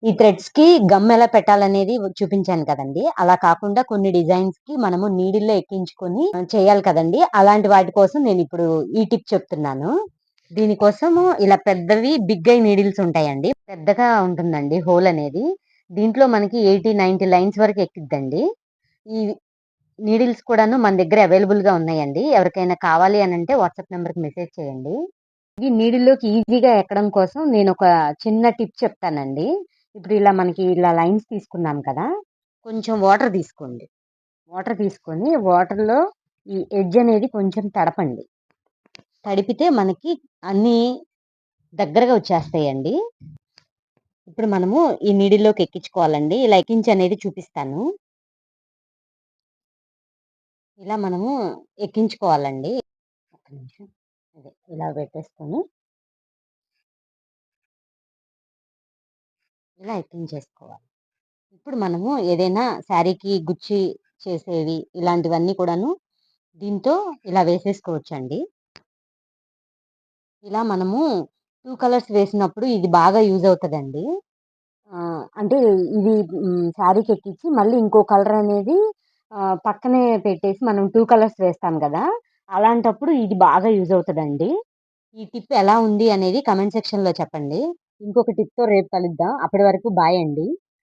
ఈ థ్రెడ్స్‌కి గమ్ ఎలా పెట్టాలనేది చూపించాను కదండీ! అలా కాకుండా కొన్ని డిజైన్స్‌కి మనము నీడిల్‌లో ఎక్కించుకొని చేయాలి కదండీ! అలాంటి వాటి కోసం నేనిప్పుడు ఈ టిప్ చెప్తున్నాను. దీనికోసము ఇలా పెద్దవి బిగ్ ఐ నీడిల్స్ ఉంటాయండి. పెద్దగా ఉంటుందండి హోల్ అనేది. దీంట్లో మనకి 80, 90 లైన్స్ వరకు ఎక్కిద్దండి. ఈ నీడిల్స్ కూడాను మన దగ్గర అవైలబుల్‌గా ఉన్నాయండి. ఎవరికైనా కావాలి అనంటే వాట్సాప్ నంబర్‌కి మెసేజ్ చేయండి. ఈ నీడిల్‌లోకి ఈజీగా ఎక్కడం కోసం నేనొక చిన్న టిప్ చెప్తానండి. ఇప్పుడు ఇలా మనకి ఇలా లైన్స్ తీసుకున్నాం కదా! కొంచెం వాటర్ తీసుకోండి. వాటర్ తీసుకొని వాటర్‌లో ఈ ఎడ్జ్ అనేది కొంచెం తడపండి. తడిపితే మనకి అన్నీ దగ్గరగా వచ్చేస్తాయండి. ఇప్పుడు మనము ఈ నీడిల్‌లోకి ఎక్కించుకోవాలండి. ఇలా ఎక్కించి అనేది చూపిస్తాను. ఇలా మనము ఎక్కించుకోవాలండి. ఒక్క నిమిషం. అదే ఇలా పెట్టేసుకొని ఇలా ఎక్కించేసుకోవాలి. ఇప్పుడు మనము ఏదైనా శారీకి గుచ్చి చేసేవి ఇలాంటివన్నీ కూడాను దీంతో ఇలా వేసేసుకోవచ్చండి. ఇలా మనము 2 కలర్స్ వేసినప్పుడు ఇది బాగా యూజ్ అవుతదండి. అంటే ఇది శారీకి ఎక్కించి మళ్ళీ ఇంకో కలర్ అనేది పక్కనే పెట్టేసి మనం 2 కలర్స్ వేస్తాం గదా! అలాంటప్పుడు ఇది బాగా యూజ్ అవుతదండి. ఈ టిప్ ఎలా ఉంది అనేది కామెంట్ సెక్షన్‌లో చెప్పండి. ఇంకొక టిప్‌తో రేపు కలుద్దాం. అప్పటి వరకు బాయ్ అండి.